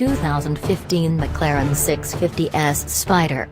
2015 McLaren 650S Spider.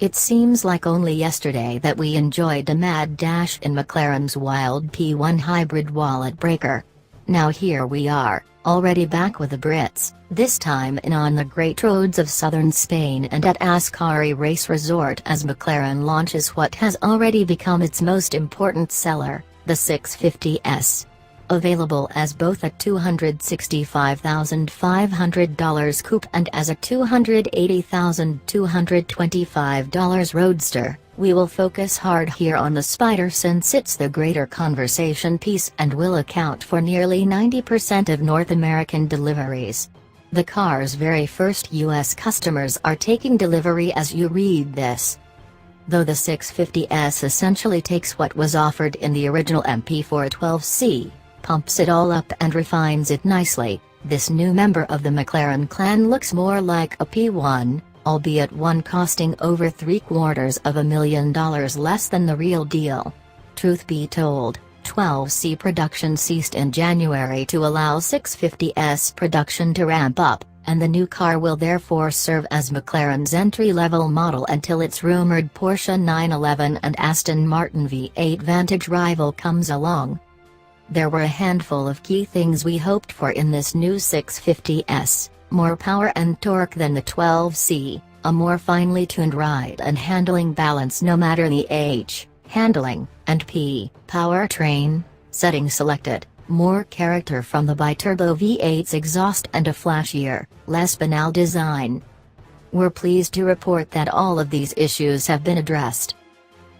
It seems like only yesterday that we enjoyed a mad dash in McLaren's wild P1 hybrid wallet breaker. Now here we are, already back with the Brits, this time in on the great roads of southern Spain and at Ascari Race Resort as McLaren launches what has already become its most important seller, the 650S. Available as both a $265,500 coupe and as a $280,225 roadster, we will focus hard here on the Spider since it's the greater conversation piece and will account for nearly 90% of North American deliveries. The car's very first US customers are taking delivery as you read this. Though the 650S essentially takes what was offered in the original MP412C, pumps it all up and refines it nicely, this new member of the McLaren clan looks more like a P1, albeit one costing over $750,000 less than the real deal. Truth be told, 12C production ceased in January to allow 650S production to ramp up, and the new car will therefore serve as McLaren's entry-level model until its rumored Porsche 911 and Aston Martin V8 Vantage rival comes along. There were a handful of key things we hoped for in this new 650S, more power and torque than the 12C, a more finely tuned ride and handling balance no matter the H, handling, and P, powertrain, setting selected, more character from the biturbo V8's exhaust and a flashier, less banal design. We're pleased to report that all of these issues have been addressed.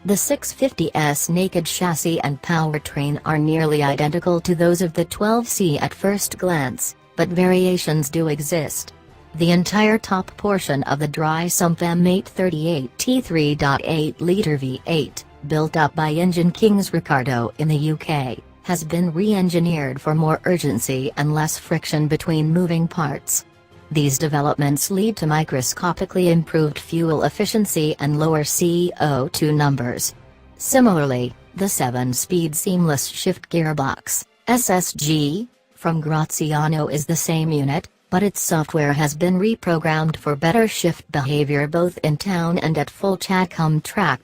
The 650S naked chassis and powertrain are nearly identical to those of the 12C at first glance, but variations do exist. The entire top portion of the dry sump M838 T3.8-liter V8, built up by Engine Kings Ricardo in the UK, has been re-engineered for more urgency and less friction between moving parts. These developments lead to microscopically improved fuel efficiency and lower CO2 numbers. Similarly, the 7-speed seamless shift gearbox, SSG, from Graziano is the same unit, but its software has been reprogrammed for better shift behavior both in town and at full track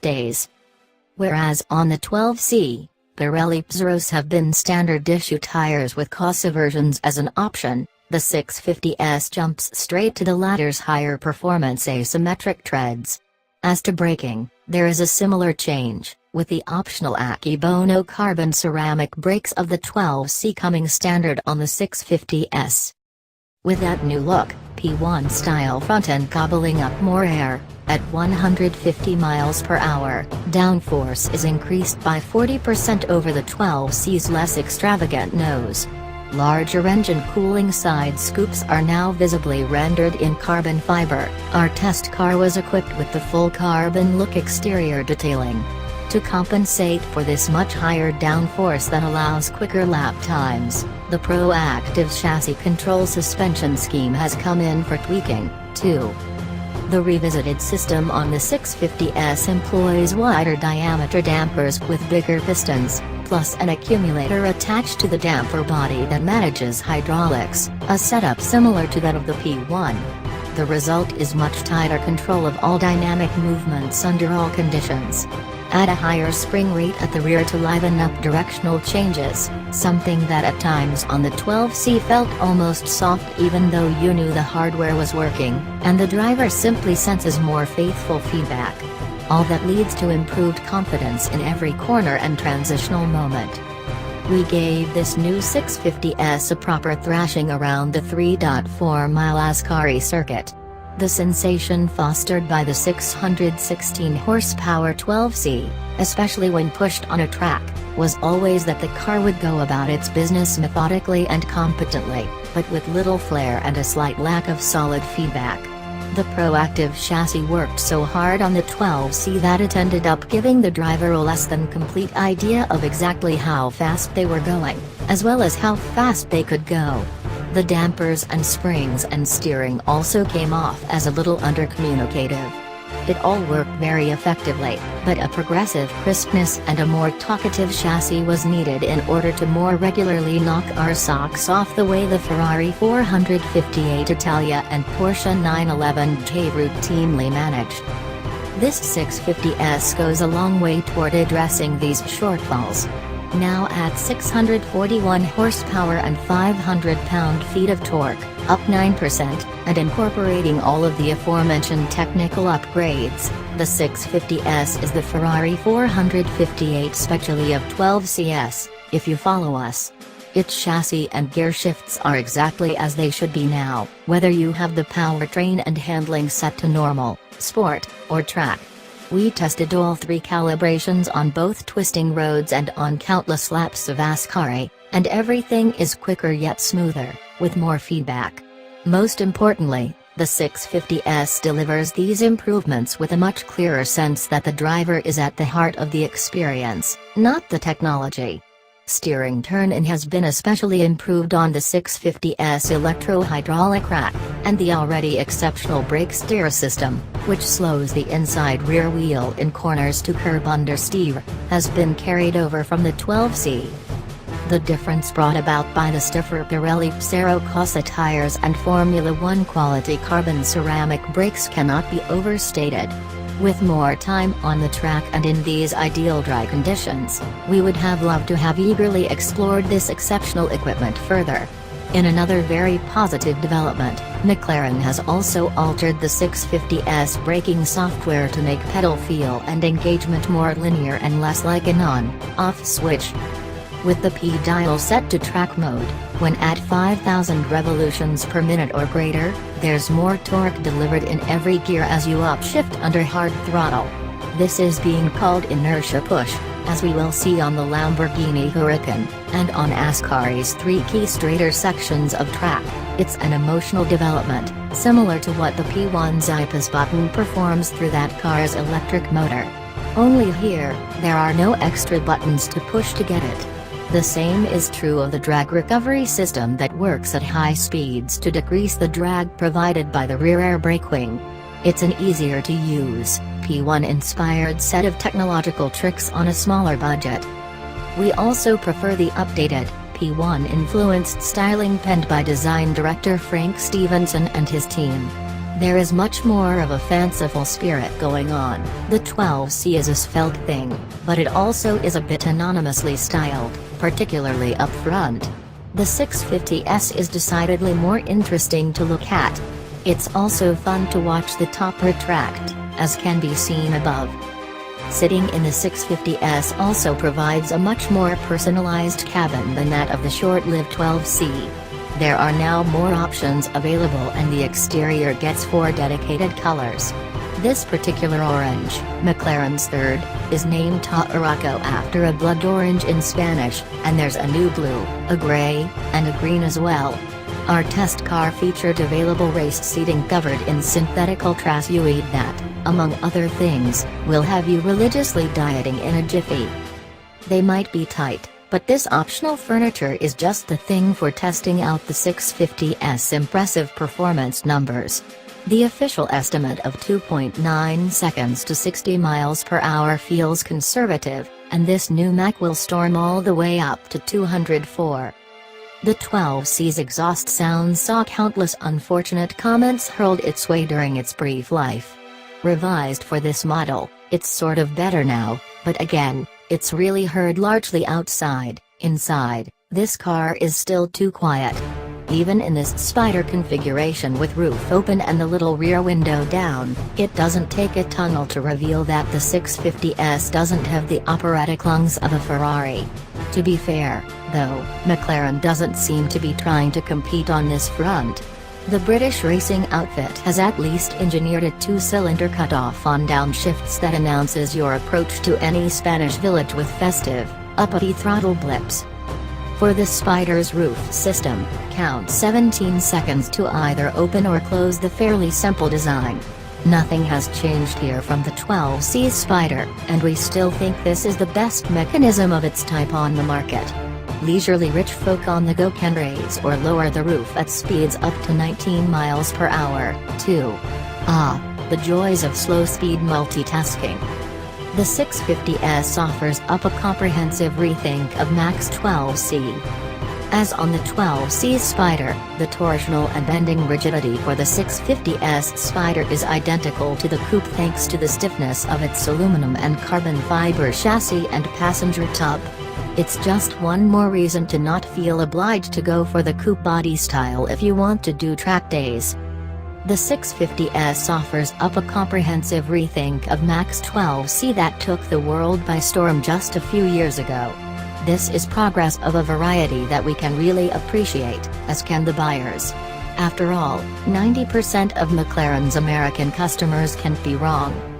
days. Whereas on the 12C, Pirelli Pzeros have been standard issue tires with Corsa versions as an option. The 650S jumps straight to the latter's higher performance asymmetric treads. As to braking, there is a similar change, with the optional Akebono carbon ceramic brakes of the 12C coming standard on the 650S. With that new look, P1 style front end gobbling up more air, at 150 miles per hour, downforce is increased by 40% over the 12C's less extravagant nose. Larger engine cooling side scoops are now visibly rendered in carbon fiber. Our test car was equipped with the full carbon look exterior detailing. To compensate for this much higher downforce that allows quicker lap times, the proactive chassis control suspension scheme has come in for tweaking, too. The revisited system on the 650S employs wider diameter dampers with bigger pistons, plus an accumulator attached to the damper body that manages hydraulics, a setup similar to that of the P1. The result is much tighter control of all dynamic movements under all conditions. Add a higher spring rate at the rear to liven up directional changes, something that at times on the 12C felt almost soft even though you knew the hardware was working, and the driver simply senses more faithful feedback. All that leads to improved confidence in every corner and transitional moment. We gave this new 650S a proper thrashing around the 3.4-mile Ascari circuit. The sensation fostered by the 616 horsepower 12C, especially when pushed on a track, was always that the car would go about its business methodically and competently, but with little flair and a slight lack of solid feedback. The proactive chassis worked so hard on the 12C that it ended up giving the driver a less than complete idea of exactly how fast they were going, as well as how fast they could go. The dampers and springs and steering also came off as a little undercommunicative. It all worked very effectively, but a progressive crispness and a more talkative chassis was needed in order to more regularly knock our socks off the way the Ferrari 458 Italia and Porsche 911J routinely managed. This 650S goes a long way toward addressing these shortfalls. Now at 641 horsepower and 500 pound-feet of torque, up 9%, and incorporating all of the aforementioned technical upgrades, the 650S is the Ferrari 458 specially of 12 CS, if you follow us. Its chassis and gear shifts are exactly as they should be now, whether you have the powertrain and handling set to normal, sport, or track. We tested all three calibrations on both twisting roads and on countless laps of Ascari, and everything is quicker yet smoother, with more feedback. Most importantly, the 650S delivers these improvements with a much clearer sense that the driver is at the heart of the experience, not the technology. Steering turn-in has been especially improved on the 650S electro-hydraulic rack, and the already exceptional brake steer system, which slows the inside rear wheel in corners to curb understeer, has been carried over from the 12C. The difference brought about by the stiffer Pirelli Psero Cosa tires and Formula One quality carbon ceramic brakes cannot be overstated. With more time on the track and in these ideal dry conditions, we would have loved to have eagerly explored this exceptional equipment further. In another very positive development, McLaren has also altered the 650S braking software to make pedal feel and engagement more linear and less like an on-off switch. With the P-dial set to track mode, when at 5,000 revolutions per minute or greater, there's more torque delivered in every gear as you upshift under hard throttle. This is being called inertia push, as we will see on the Lamborghini Huracan, and on Ascari's three key straighter sections of track. It's an emotional development, similar to what the P1's IPAS button performs through that car's electric motor. Only here, there are no extra buttons to push to get it. The same is true of the drag recovery system that works at high speeds to decrease the drag provided by the rear air brake wing. It's an easier-to-use, P1-inspired set of technological tricks on a smaller budget. We also prefer the updated, P1-influenced styling penned by design director Frank Stevenson and his team. There is much more of a fanciful spirit going on. The 12C is a svelte thing, but it also is a bit anonymously styled, particularly up front. The 650S is decidedly more interesting to look at. It's also fun to watch the top retract, as can be seen above. Sitting in the 650S also provides a much more personalized cabin than that of the short-lived 12C. There are now more options available and the exterior gets 4 dedicated colors. This particular orange, McLaren's third, is named Tauraco after a blood orange in Spanish, and there's a new blue, a gray, and a green as well. Our test car featured available race seating covered in synthetic ultra-suede that, among other things, will have you religiously dieting in a jiffy. They might be tight, but this optional furniture is just the thing for testing out the 650's impressive performance numbers. The official estimate of 2.9 seconds to 60 miles per hour feels conservative, and this new Mac will storm all the way up to 204. The 12C's exhaust sound saw countless unfortunate comments hurled its way during its brief life. Revised for this model, it's sort of better now, but again, it's really heard largely outside. Inside, this car is still too quiet. Even in this Spider configuration with roof open and the little rear window down, it doesn't take a tunnel to reveal that the 650S doesn't have the operatic lungs of a Ferrari. To be fair, though, McLaren doesn't seem to be trying to compete on this front. The British racing outfit has at least engineered a 2-cylinder cutoff on downshifts that announces your approach to any Spanish village with festive, uppity throttle blips. For the Spider's roof system, count 17 seconds to either open or close the fairly simple design. Nothing has changed here from the 12C's Spider, and we still think this is the best mechanism of its type on the market. Leisurely rich folk on the go can raise or lower the roof at speeds up to 19 miles per hour, too. the joys of slow-speed multitasking. The 650S offers up a comprehensive rethink of Max 12C. As on the 12C Spider, the torsional and bending rigidity for the 650S Spider is identical to the coupe thanks to the stiffness of its aluminum and carbon fiber chassis and passenger tub. It's just one more reason to not feel obliged to go for the coupe body style if you want to do track days. The 650S offers up a comprehensive rethink of Max 12C that took the world by storm just a few years ago. This is progress of a variety that we can really appreciate, as can the buyers. After all, 90% of McLaren's American customers can't be wrong.